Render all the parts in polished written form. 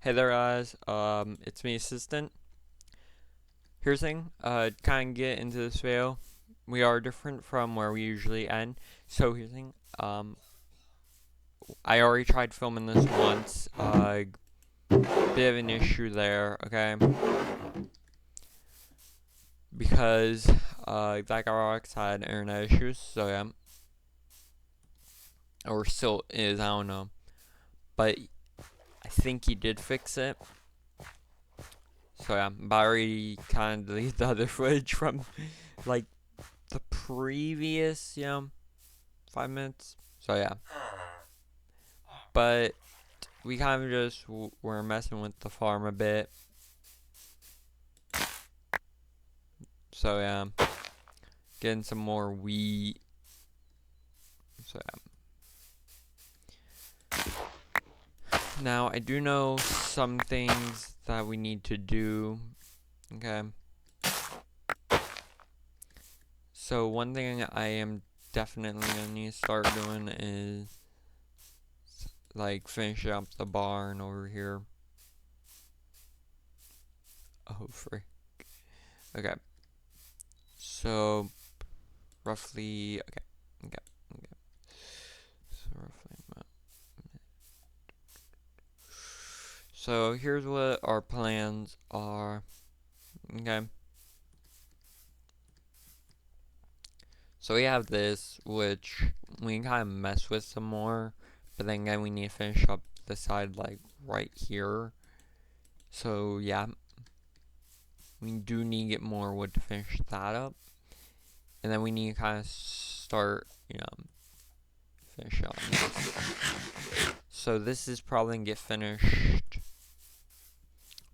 Hey there guys, it's me assistant. Here's the thing, kind of get into this video. We are different from where we usually end. So here's the thing, I already tried filming this once, bit of an issue there, okay? Because, that guy had internet issues, so yeah. Or still is, I don't know. But I think he did fix it. So yeah, but I already kind of deleted the other footage from, like, the previous, 5 minutes. So yeah, but we kind of just were messing with the farm a bit. So yeah, getting some more wheat. So yeah. Now I do know some things that we need to do. Okay. So one thing I am definitely gonna need to start doing is like finish up the barn over here. Oh frick. Okay. So roughly okay. So roughly So here's what our plans are. Okay. So we have this, which we can kind of mess with some more, but then again we need to finish up the side like right here. So yeah, we do need to get more wood to finish that up, and then we need to kind of start, finish up this. So this is probably gonna get finished,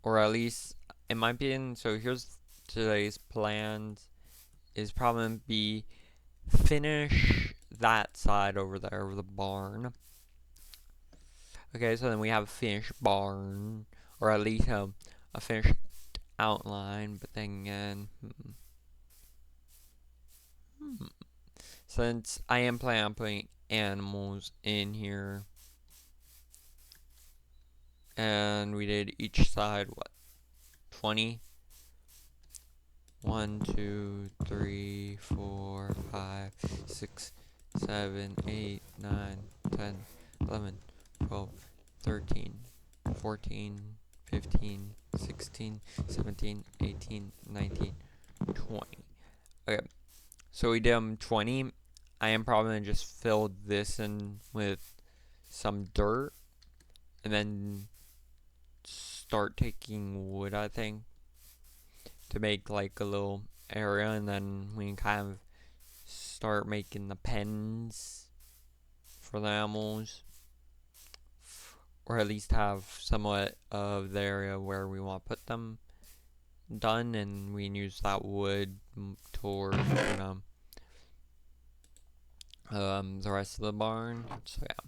or at least it might be in. So here's today's plans. Is probably gonna be finish that side over there of the barn. Okay, so then we have a finished barn, or at least a finished outline, but then again, since I am planning on putting animals in here, and we did each side, what, 20? 1, 2, 3, 4, 5, 6, 7, 8, 9, 10, 11, 12, 13, 14, 15, 16, 17, 18, 19, 20. Okay, so we did 20. I am probably going to just fill this in with some dirt and then start taking wood, I think, to make like a little area, and then we can kind of start making the pens for the animals, or at least have somewhat of the area where we want to put them done, and we can use that wood towards the rest of the barn. So yeah,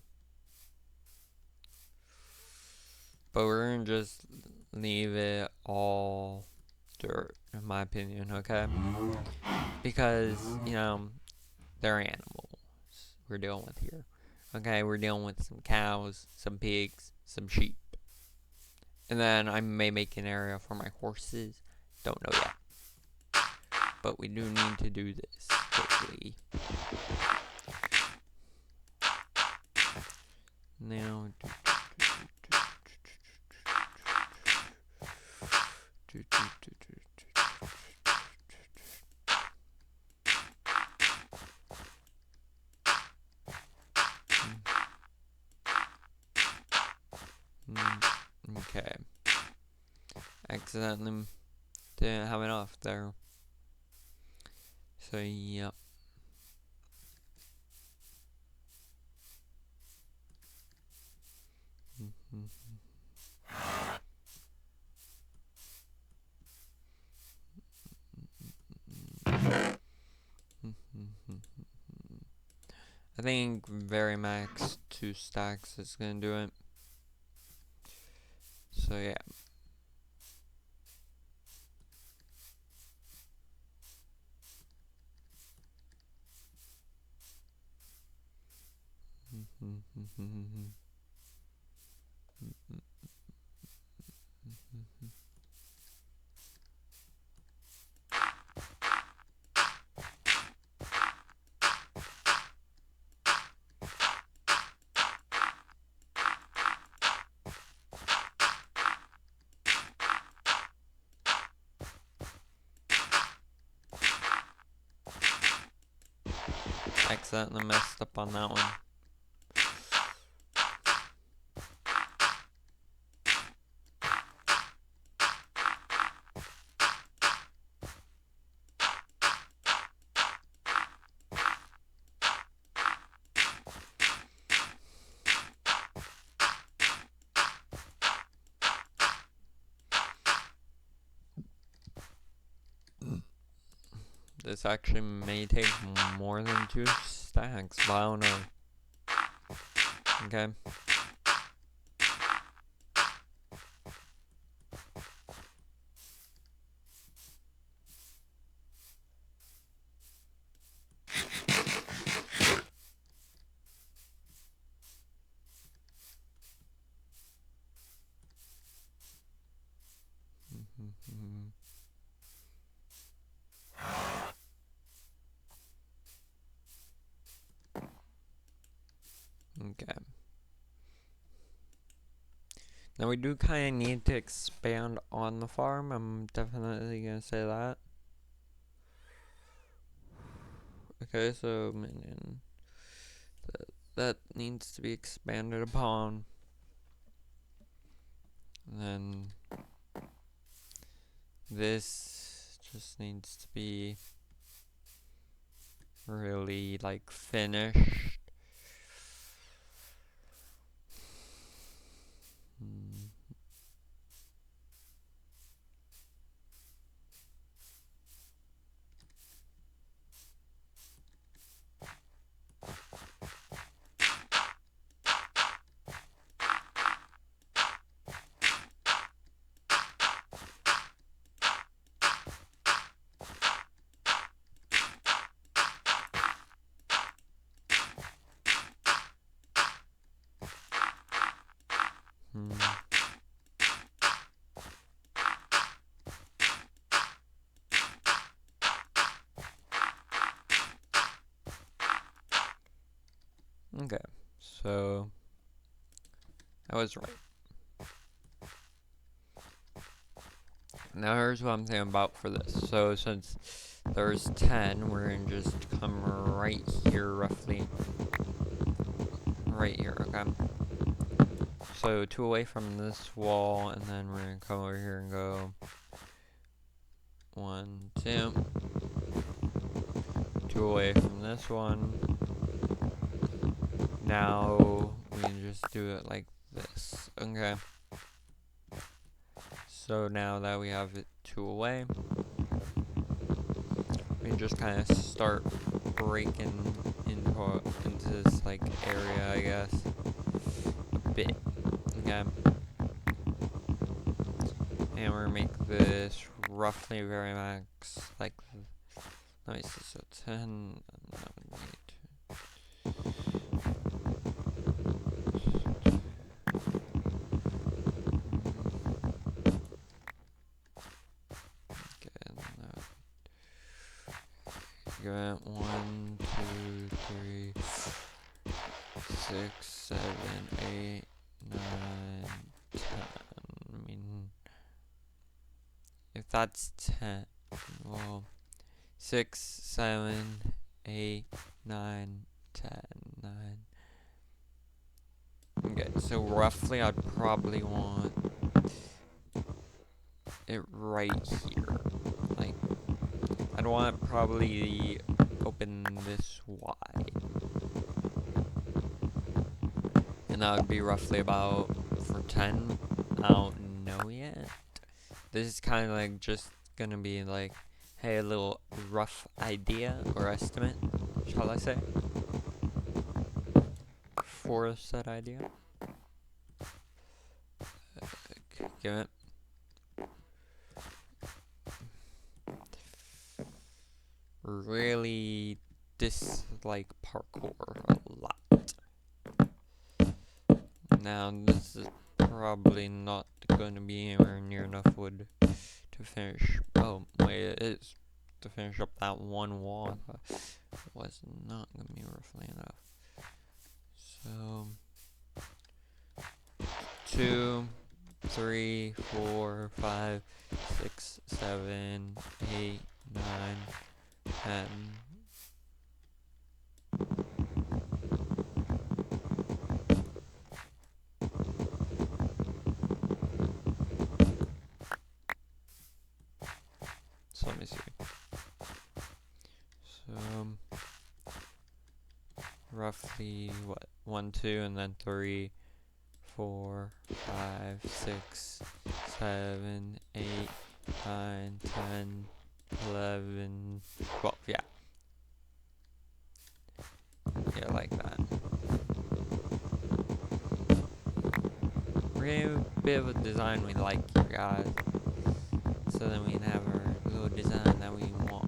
but we're gonna just leave it all dirt, in my opinion, okay? Because they're animals we're dealing with here. Okay, we're dealing with some cows, some pigs, some sheep. And then I may make an area for my horses. Don't know yet. But we do need to do this, hopefully. Now, okay. Accidentally didn't have enough there. So, yep. I think very max 2 stacks is gonna do it. So yeah. accidentally messed up on that one. This actually may take more than 2 stacks, but I don't know. Okay. Okay. Now we do kind of need to expand on the farm. I'm definitely gonna say that. Okay, so minion. That needs to be expanded upon. And then this just needs to be really like finished. Okay, so I was right. Now here's what I'm thinking about for this. So since there's 10, we're gonna just come right here, roughly. Right here, okay. So 2 away from this wall, and then we're gonna come over here and go 1, 2. 2 away from this one. Now we can just do it like this, okay. So now that we have it 2 away, we can just kind of start breaking into this like area, I guess, a bit, okay. And we're gonna make this roughly very max, like, let me see, so 10, 11, 8. Give it 1, 2, 3, 6, 7, 8, 9, 10. I mean, if that's 10, well, 6, 7, 8, 9, 10, 9. Okay, so roughly I'd probably want it right here. Like, I'd want it probably open this wide. And that would be roughly about for 10. I don't know yet. This is kind of like just gonna be like, hey, a little rough idea or estimate, shall I say, for said idea. Give it. Really dislike parkour a lot. Now this is probably not going to be anywhere near enough wood to finish. Oh wait, it is to finish up that one wall. Was not going to be roughly enough. So 2, 3, 4, 5, 6, 7, 8, 9, 10. roughly what 1, 2, and then 3, 4, 5, 6, 7, 8, 9, 10, 11, 12. Yeah. Yeah, like that. We're gonna have a bit of a design we like here, guys. So then we can have our little design that we want.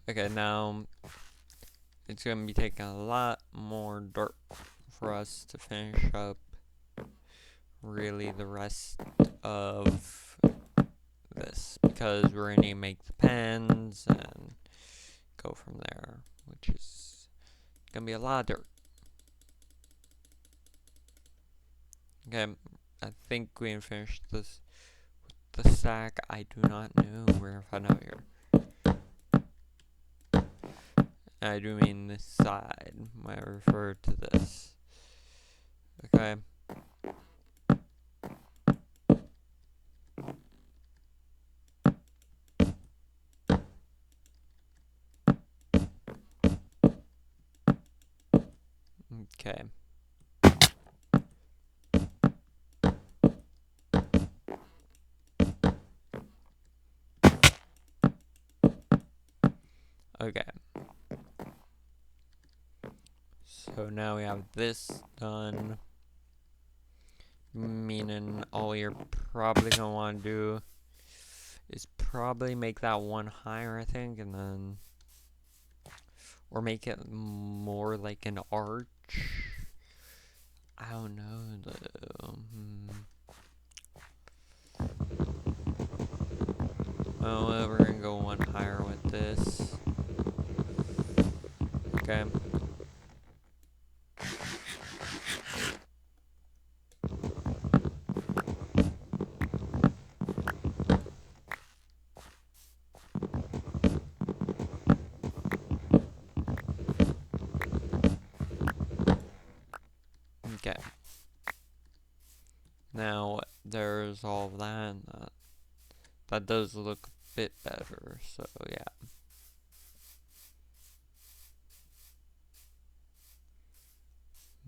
Okay, now it's gonna be taking a lot more dirt for us to finish up really the rest of this, because we're gonna make the pens and go from there, which is gonna be a lot of dirt. Okay, I think we can finish this with the sack. I do not know where if I know here. I do mean this side when I refer to this. Okay. Okay. Okay. So now we have this done. Meaning all you're probably gonna want to do is probably make that one higher, I think, and then, or make it more like an arch. I don't know though. Well, we're gonna go one higher with this. Okay. Okay. Now there's all that, and that does look a bit better. So yeah.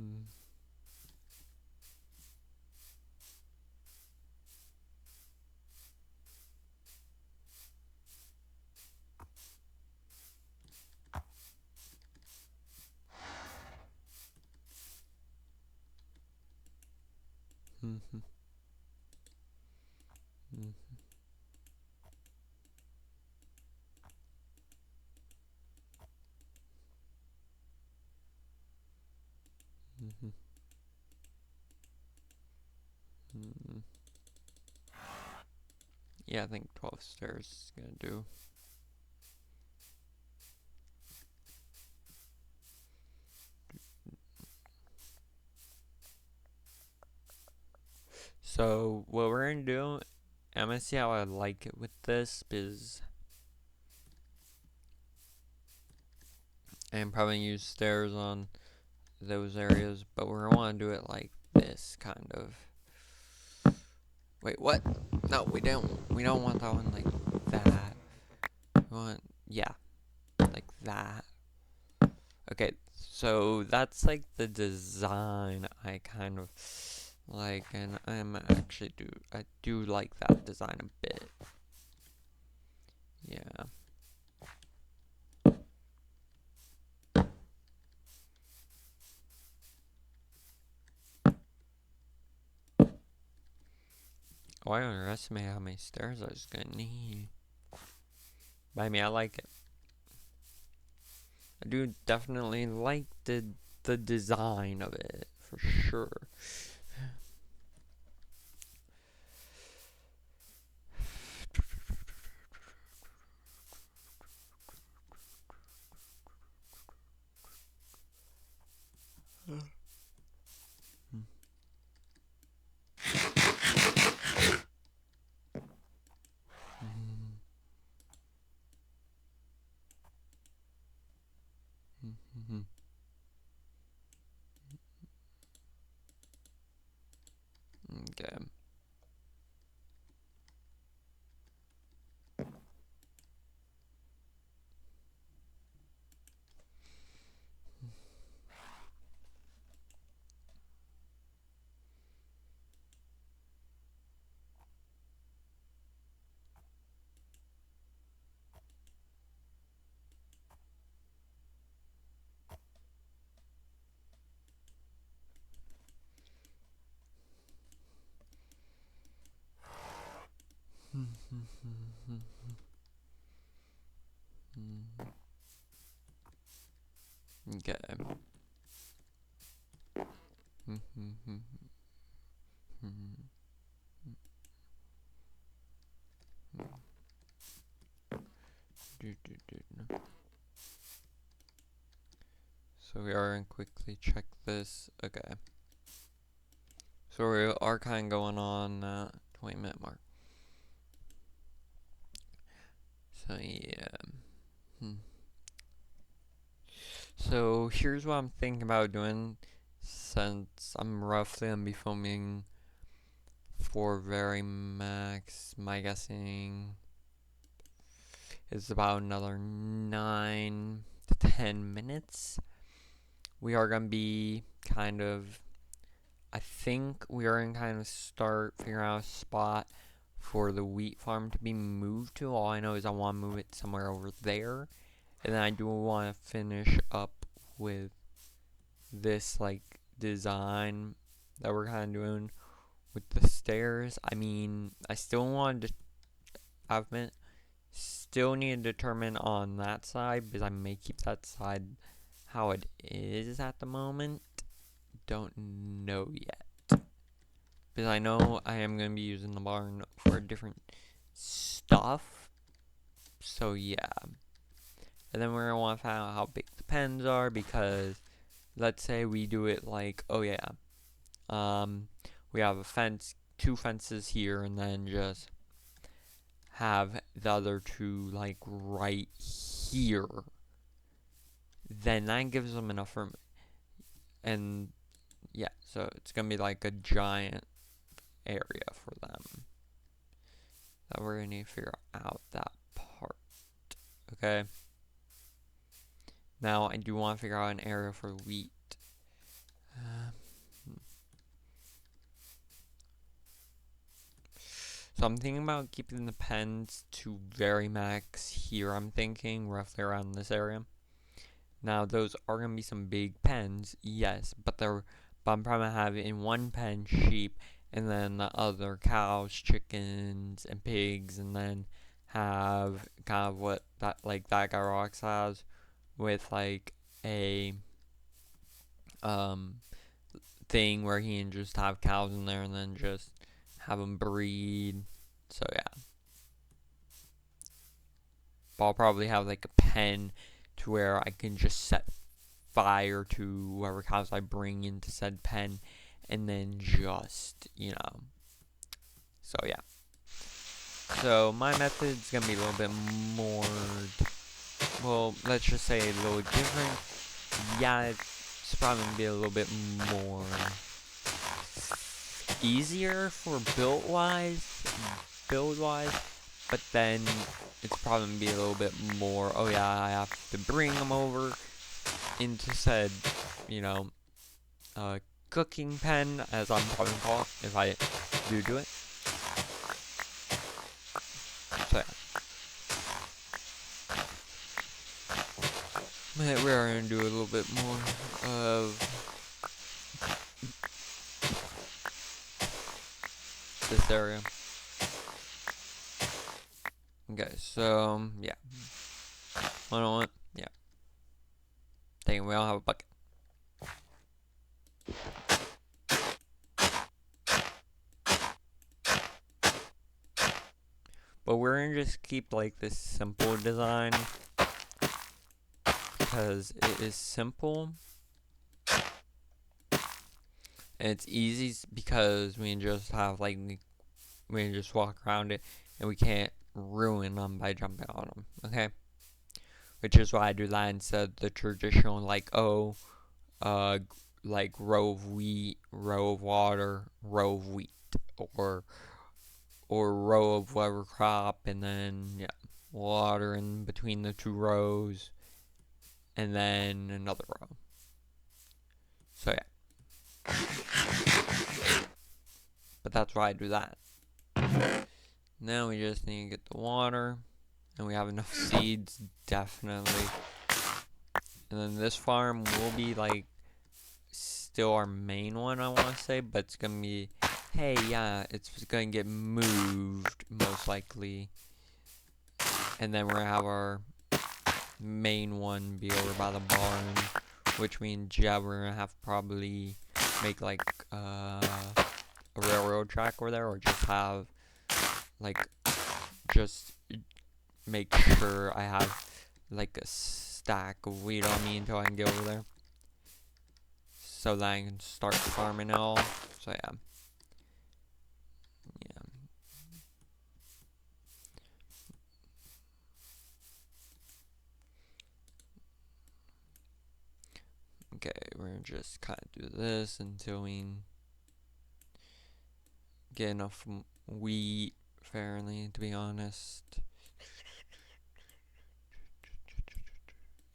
Mm-hmm. Mm-hmm. Mm-hmm. Mm-hmm. Yeah, I think 12 stairs is gonna do. So what we're gonna do, I'm gonna see how I like it with this, because I'm probably use stairs on those areas, but we're gonna want to do it like this, kind of. Wait, what? No, we don't. We don't want that one like that. We want, yeah, like that. Okay, so that's like the design I kind of like, and I do like that design a bit. Yeah. Oh, I underestimated how many stairs I was gonna need. But I mean, I like it. I do definitely like the design of it, for sure. Okay. Okay. So we are gonna quickly check this. Okay. So we are kind of going on 20-minute mark. So yeah. So here's what I'm thinking about doing, since I'm roughly gonna be filming for very max. My guessing is about another 9 to 10 minutes. We are gonna be kind of, I think we are gonna kind of start figuring out a spot for the wheat farm to be moved to. All I know is I want to move it somewhere over there, and then I do want to finish up with this like design that we're kind of doing with the stairs. I mean, I still want to, still need to determine on that side, because I may keep that side how it is at the moment. Don't know yet, because I know I am going to be using the barn for different stuff. So yeah. And then we're going to want to find out how big the pens are, because let's say we do it like, oh yeah, we have a fence, 2 fences here, and then just have the other 2 like right here. Then that gives them enough room. And yeah, so it's gonna be like a giant area for them. That we're gonna need to figure out that part. Okay. Now I do want to figure out an area for wheat. So I'm thinking about keeping the pens to very max here. I'm thinking roughly around this area. Now those are gonna be some big pens, yes, but I'm probably gonna have in one pen sheep, and then the other cows, chickens, and pigs, and then have kind of what that guy Rocks has, with like a thing where he can just have cows in there and then just have them breed. So yeah, but I'll probably have like a pen to where I can just set fire to whoever cows I bring into said pen, and then just, so yeah. So my method's gonna be a little bit more, well, let's just say a little different. Yeah, it's probably gonna be a little bit more easier for build wise, but then it's probably gonna be a little bit more, oh yeah, I have to bring them over into said, cooking pen, as I'm probably gonna call it, if I do it. So yeah. We're gonna do a little bit more of this area. Okay, so yeah. Hold on. Yeah. Dang, we all have a bucket. But we're gonna just keep like this simple design, because it is simple and it's easy, because we can just have like we can just walk around it and we can't ruin them by jumping on them. Okay, which is why I do that instead of the traditional like like row of wheat, row of water, row of wheat. or row of whatever crop, and then yeah, water in between the 2 rows, and then another row. So yeah, but that's why I do that. Now we just need to get the water, and we have enough seeds, definitely. And then this farm will be like still our main one, I want to say, but it's gonna be, hey, yeah, it's gonna get moved most likely, and then we're gonna have our main one be over by the barn, which means yeah, we're gonna have to probably make like a railroad track over there, or just have like just make sure I have like a stack of wheat on me until I can get over there, so that I can start farming it all. So yeah. Okay, we're gonna just kind of do this until we get enough wheat, fairly, to be honest.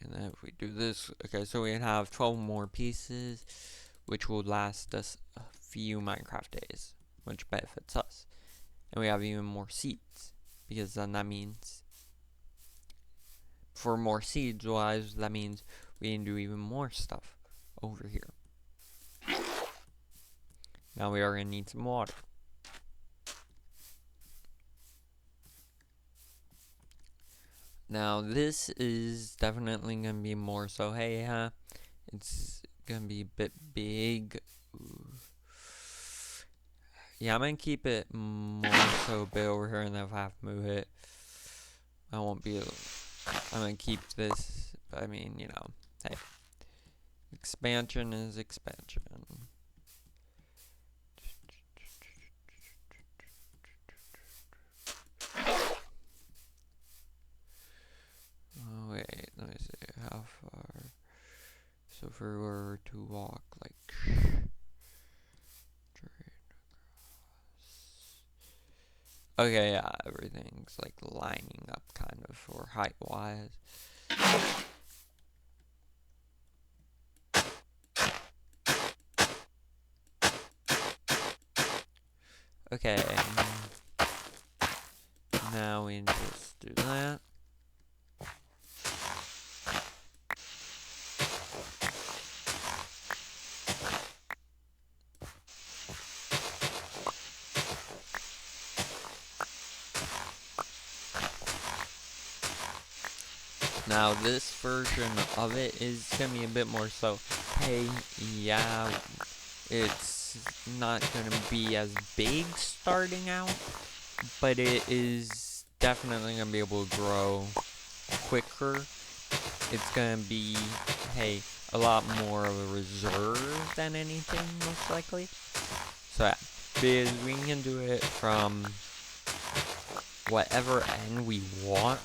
And then if we do this, okay, so we have 12 more pieces, which will last us a few Minecraft days, which benefits us. And we have even more seeds, because then that means, for more seeds wise, that means we can do even more stuff over here. Now we are going to need some water. Now this is definitely going to be more so, hey, it's going to be a bit big. Ooh. Yeah, I'm going to keep it more so a bit over here, and then if I have to move it, I won't be able, I'm going to keep this, but I mean, you know, hey, expansion is expansion. Oh wait, let me see, how far, so if we were to walk like straight across. Okay, yeah, everything's like lining up kind of for height wise. Okay, now we just do that. Now this version of it is gonna be a bit more so, hey, yeah, it's not gonna be as big starting out, but it is definitely gonna be able to grow quicker. It's gonna be, hey, a lot more of a reserve than anything, most likely. So yeah, because we can do it from whatever end we want,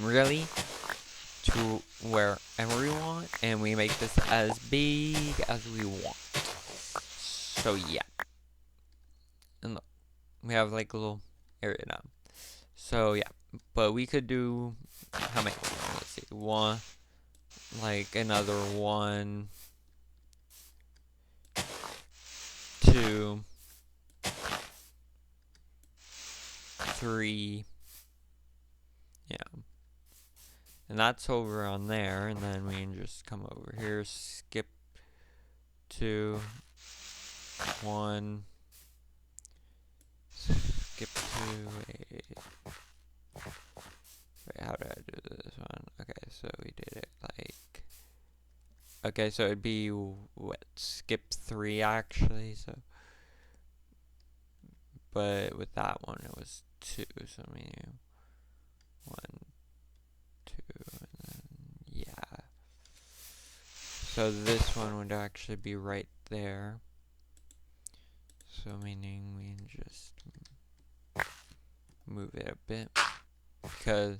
really, to wherever we want, and we make this as big as we want. So yeah, and look, we have like a little area now. So yeah, but we could do how many? Let's see, one, like another 1, 2, 3, yeah. And that's over on there, and then we can just come over here, skip 2, 1, skip 2, wait, how did I do this one? Okay, so we did it like, okay, so it'd be, what, skip 3 actually, so, but with that one it was 2, so we knew 1, 2, and then, yeah. So this one would actually be right there. So meaning we can just move it a bit, because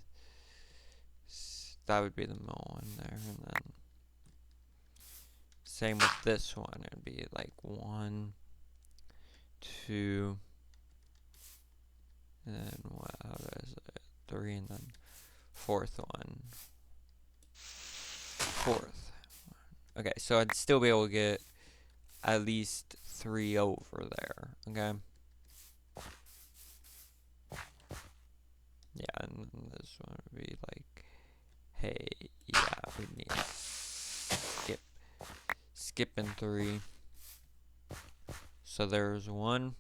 that would be the middle one there, and then same with this one, it would be like 1, 2, and then how does it? 3, and then fourth one. Fourth. Okay, so I'd still be able to get at least 3 over there. Okay. Yeah, and then this one would be like, hey, yeah, we need skipping 3. So there's 1,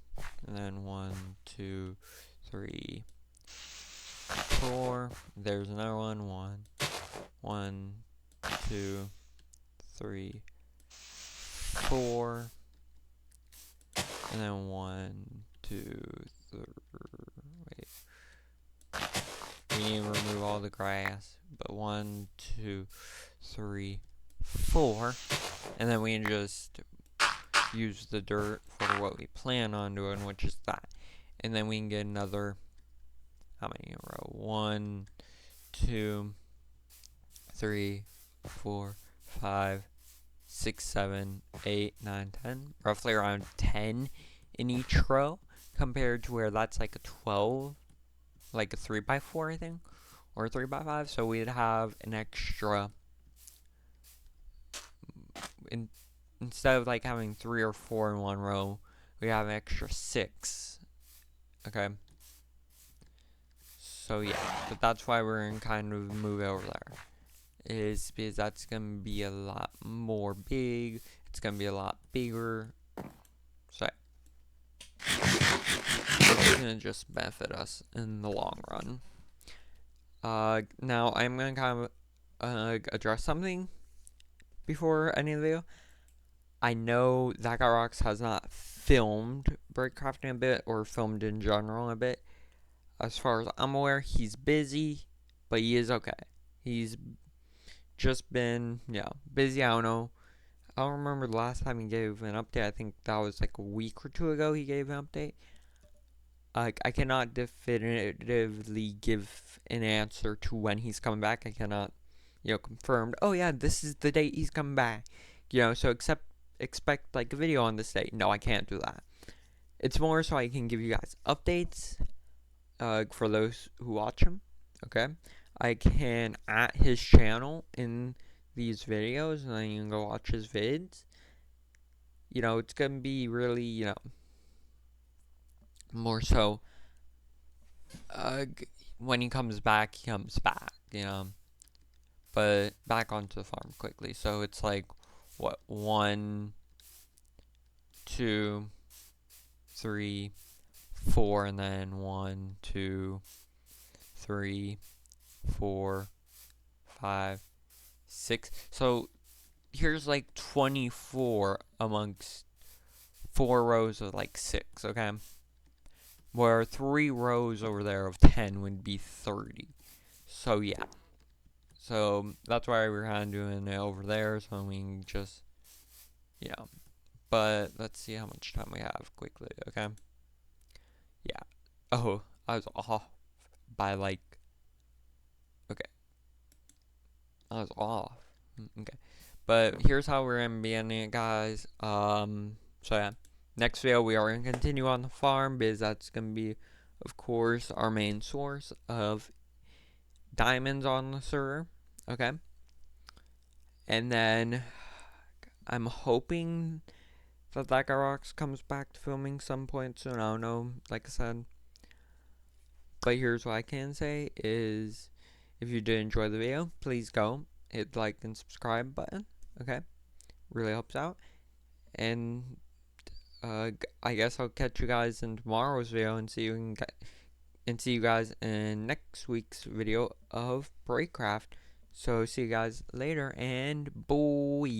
and then 1, 2, 3, 4. There's another one. 1, 2, 3, 4, and then 1, 2, 3. Wait. We need to remove all the grass. But 1, 2, 3, 4, and then we can just use the dirt for what we plan on doing, which is that. And then we can get another, how many in a row? 1, 2, 3, 4, 5, 6, 7, 8, 9, 10. Roughly around 10 in each row, compared to where that's like a 12, like a 3x4, I think, or a 3x5. So we'd have an extra, instead of like having 3 or 4 in one row, we have an extra 6. Okay. So yeah, but that's why we're gonna kind of move over there. Is because that's gonna be a lot more big. It's gonna be a lot bigger. So it's gonna just benefit us in the long run. Now I'm gonna kind of address something before any of the video. I know That Guy Rocks has not filmed breakcrafting a bit, or filmed in general a bit. As far as I'm aware, he's busy, but he is okay. He's just been, busy. I don't know. I don't remember the last time he gave an update. I think that was like a week or 2 ago he gave an update. I cannot definitively give an answer to when he's coming back. I cannot, confirm, oh yeah, this is the date he's coming back. So expect like a video on this date. No, I can't do that. It's more so I can give you guys updates for those who watch him. Okay, I can at his channel in these videos, and then you can go watch his vids. It's gonna be really, more so. When he comes back, he comes back. But back onto the farm quickly. So it's like, what, 1, 2, 3, 4, and then 1, 2, 3, 4, 5, 6. So here's like 24 amongst 4 rows of like 6, okay? Where 3 rows over there of 10 would be 30. So yeah. So that's why we're kind of doing it over there, so we can just, But let's see how much time we have quickly, okay? Yeah. Oh, I was off by like, okay. I was off. Okay. But here's how we're going to be ending it, guys. So yeah. Next video, we are going to continue on the farm, because that's going to be, of course, our main source of diamonds on the server. Okay. And then I'm hoping that Guy Rocks comes back to filming some point soon. I don't know, like I said. But here's what I can say is, if you did enjoy the video, please go hit the like and subscribe button. Okay, really helps out. And I guess I'll catch you guys in tomorrow's video, and see you guys in next week's video of breakcraft. So see you guys later, and boy.